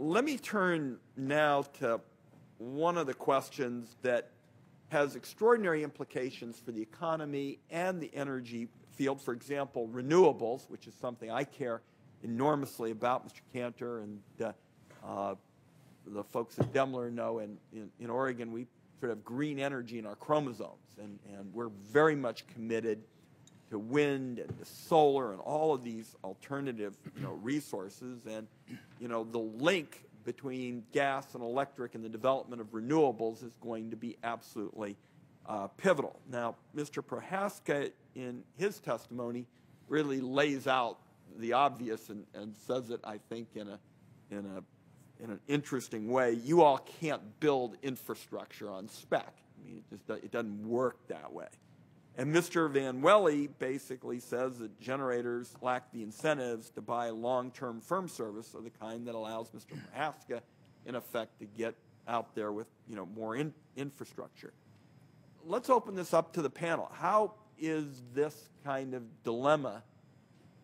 let me turn now to one of the questions that has extraordinary implications for the economy and the energy field. For example, renewables, which is something I care enormously about. Mr. Cantor and the folks at Demler know in Oregon, we sort of have green energy in our chromosomes, and we're very much committed to wind and to solar and all of these alternative resources. And the link between gas and electric and the development of renewables is going to be absolutely pivotal. Now, Mr. Prohaska, in his testimony, really lays out the obvious and says it, I think, in an interesting way. You all can't build infrastructure on spec. I mean, it doesn't work that way. And Mr. Van Welle basically says that generators lack the incentives to buy long-term firm service of the kind that allows Mr. Prohaska, in effect, to get out there with more infrastructure. Let's open this up to the panel. How is this kind of dilemma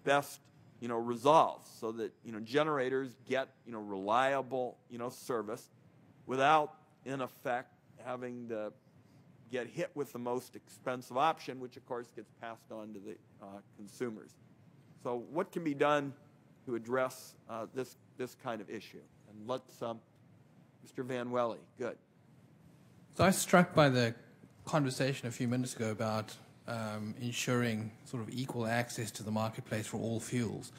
best resolved so that generators get reliable service without, in effect, having to get hit with the most expensive option, which of course gets passed on to the consumers. So what can be done to address this kind of issue? And let's, Mr. Van Welle, good. So I was struck by the conversation a few minutes ago about ensuring sort of equal access to the marketplace for all fuels.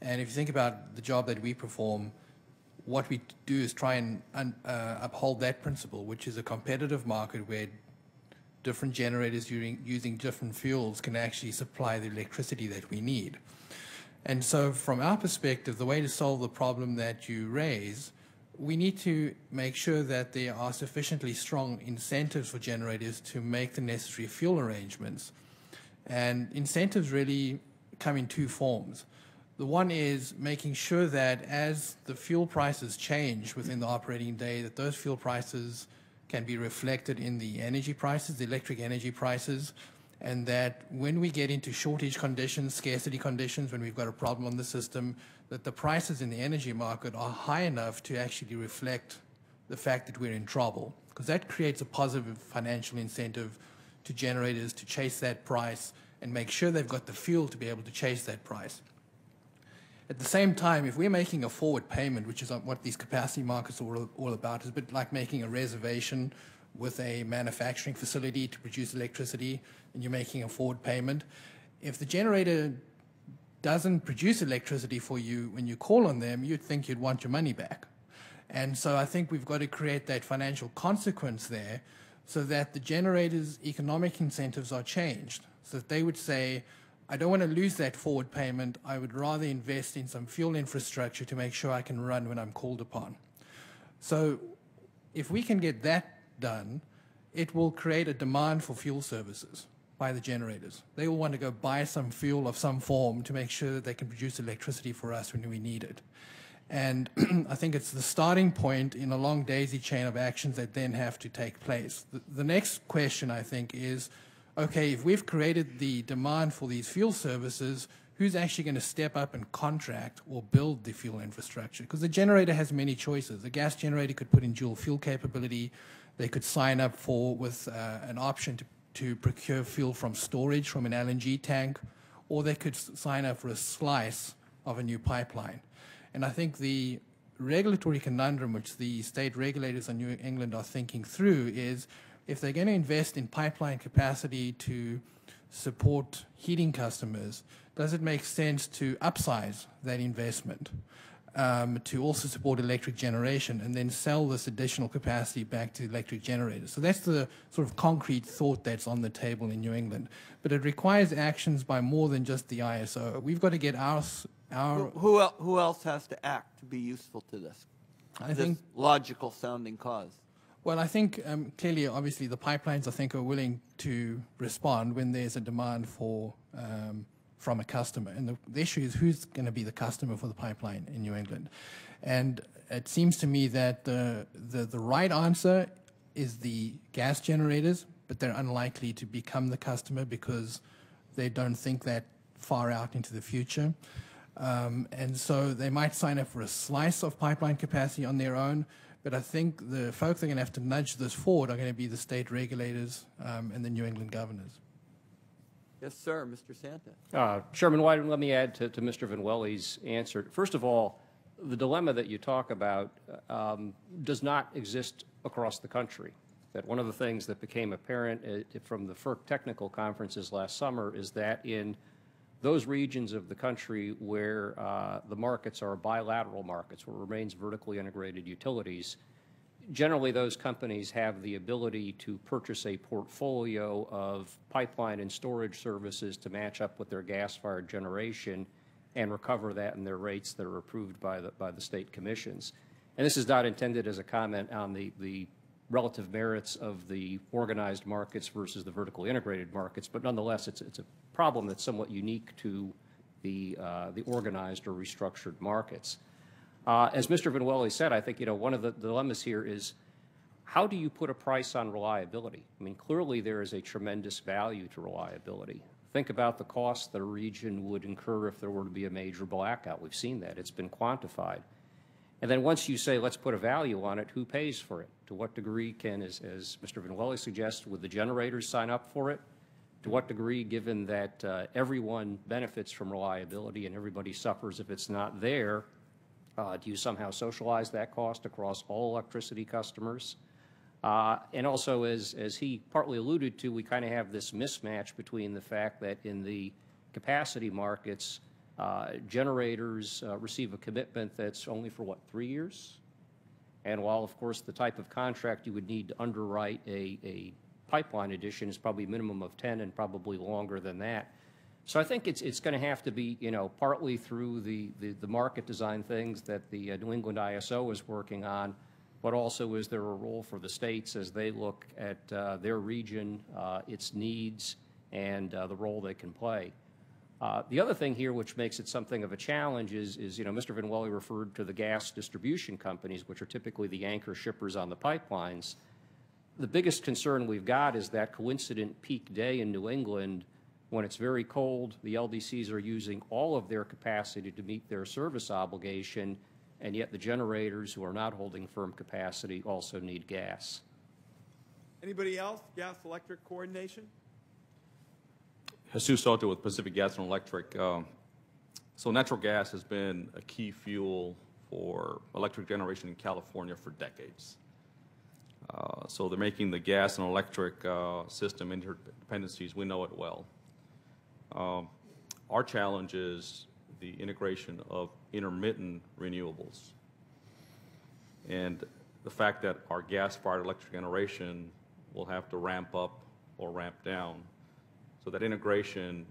And if you think about the job that we perform, what we do is try and uphold that principle, which is a competitive market where different generators using different fuels can actually supply the electricity that we need. And so from our perspective, the way to solve the problem that you raise, we need to make sure that there are sufficiently strong incentives for generators to make the necessary fuel arrangements. And incentives really come in two forms. The one is making sure that as the fuel prices change within the operating day, that those fuel prices can be reflected in the energy prices, the electric energy prices, and that when we get into shortage conditions, scarcity conditions, when we've got a problem on the system, that the prices in the energy market are high enough to actually reflect the fact that we're in trouble, because that creates a positive financial incentive to generators to chase that price and make sure they've got the fuel to be able to chase that price. At the same time, if we're making a forward payment, which is what these capacity markets are all about, it's a bit like making a reservation with a manufacturing facility to produce electricity, and you're making a forward payment. If the generator doesn't produce electricity for you when you call on them, you'd think you'd want your money back. And so I think we've got to create that financial consequence there so that the generators' economic incentives are changed, so that they would say, I don't want to lose that forward payment. I would rather invest in some fuel infrastructure to make sure I can run when I'm called upon. So if we can get that done, it will create a demand for fuel services by the generators. They will want to go buy some fuel of some form to make sure that they can produce electricity for us when we need it. And I think it's the starting point in a long daisy chain of actions that then have to take place. The next question, I think, is, okay, if we've created the demand for these fuel services, who's actually going to step up and contract or build the fuel infrastructure? Because the generator has many choices. The gas generator could put in dual fuel capability. They could sign up with an option to procure fuel from storage from an LNG tank, or they could sign up for a slice of a new pipeline. And I think the regulatory conundrum which the state regulators in New England are thinking through is, if they're going to invest in pipeline capacity to support heating customers, does it make sense to upsize that investment to also support electric generation and then sell this additional capacity back to electric generators? So that's the sort of concrete thought that's on the table in New England. But it requires actions by more than just the ISO. We've got to get our Who else has to act to be useful to this? I think logical sounding cause. Well, I think clearly, obviously, the pipelines, I think, are willing to respond when there's a demand for from a customer. And the issue is, who's going to be the customer for the pipeline in New England? And it seems to me that the right answer is the gas generators, but they're unlikely to become the customer because they don't think that far out into the future. And so they might sign up for a slice of pipeline capacity on their own, but I think the folks that are going to have to nudge this forward are going to be the state regulators and the New England governors. Yes, sir. Mr. Santa. Chairman Wyden, let me add to Mr. Vanwelli's answer. First of all, the dilemma that you talk about does not exist across the country. That one of the things that became apparent from the FERC technical conferences last summer is that in those regions of the country where the markets are bilateral markets, where it remains vertically integrated utilities, generally those companies have the ability to purchase a portfolio of pipeline and storage services to match up with their gas-fired generation and recover that in their rates that are approved by the state commissions. And this is not intended as a comment on the relative merits of the organized markets versus the vertically integrated markets, but nonetheless, it's a problem that's somewhat unique to the organized or restructured markets. As Mr. Vanwelli said, I think one of the dilemmas here is how do you put a price on reliability? I mean, clearly there is a tremendous value to reliability. Think about the cost that a region would incur if there were to be a major blackout. We've seen that. It's been quantified. And then once you say, let's put a value on it, who pays for it? To what degree can, as Mr. Vanwelli suggests, would the generators sign up for it? To what degree, given that everyone benefits from reliability and everybody suffers if it's not there, do you somehow socialize that cost across all electricity customers? And also, as he partly alluded to, we kind of have this mismatch between the fact that in the capacity markets, generators receive a commitment that's only for, what, 3 years? And while, of course, the type of contract you would need to underwrite a pipeline addition is probably a minimum of 10 and probably longer than that. So I think it's going to have to be, partly through the market design things that the New England ISO is working on, but also is there a role for the states as they look at their region, its needs, and the role they can play. The other thing here which makes it something of a challenge is Mr. Vanwelli referred to the gas distribution companies, which are typically the anchor shippers on the pipelines. The biggest concern we've got is that coincident peak day in New England when it's very cold, the LDCs are using all of their capacity to meet their service obligation, and yet the generators who are not holding firm capacity also need gas. Anybody else? Gas electric coordination? Jesus Soto with Pacific Gas and Electric. So natural gas has been a key fuel for electric generation in California for decades. So they're making the gas and electric system interdependencies. We know it well. Our challenge is the integration of intermittent renewables. And the fact that our gas-fired electric generation will have to ramp up or ramp down. So that integration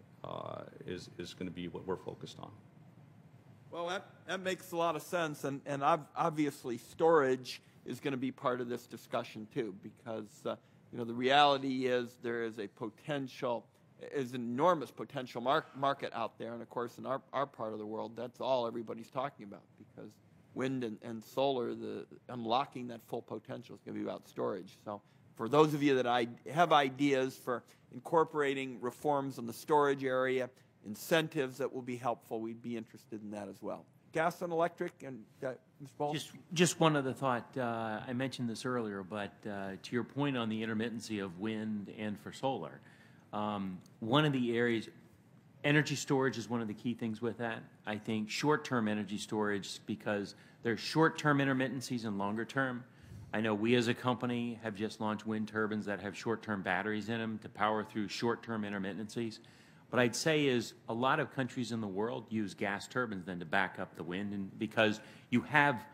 is going to be what we're focused on. Well, that makes a lot of sense, and obviously storage is going to be part of this discussion too, because the reality is there is an enormous potential market out there, and of course in our part of the world, that's all everybody's talking about, because wind and solar, unlocking that full potential is going to be about storage. So for those of you that have ideas for incorporating reforms in the storage area, incentives that will be helpful, we'd be interested in that as well. Gas and electric, and Ms. Ball? Just one other thought. I mentioned this earlier, but to your point on the intermittency of wind and for solar, one of the areas, energy storage is one of the key things with that. I think short-term energy storage, because there's short-term intermittencies and longer-term. I know we as a company have just launched wind turbines that have short-term batteries in them to power through short-term intermittencies. What I'd say is a lot of countries in the world use gas turbines then to back up the wind, and because you have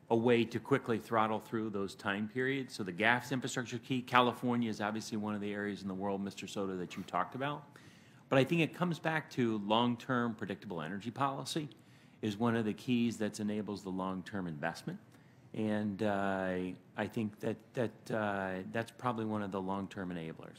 a way to quickly throttle through those time periods. So the gas infrastructure key. California is obviously one of the areas in the world, Mr. Soto, that you talked about. But I think it comes back to long-term predictable energy policy is one of the keys that enables the long-term investment. And I think that's probably one of the long-term enablers.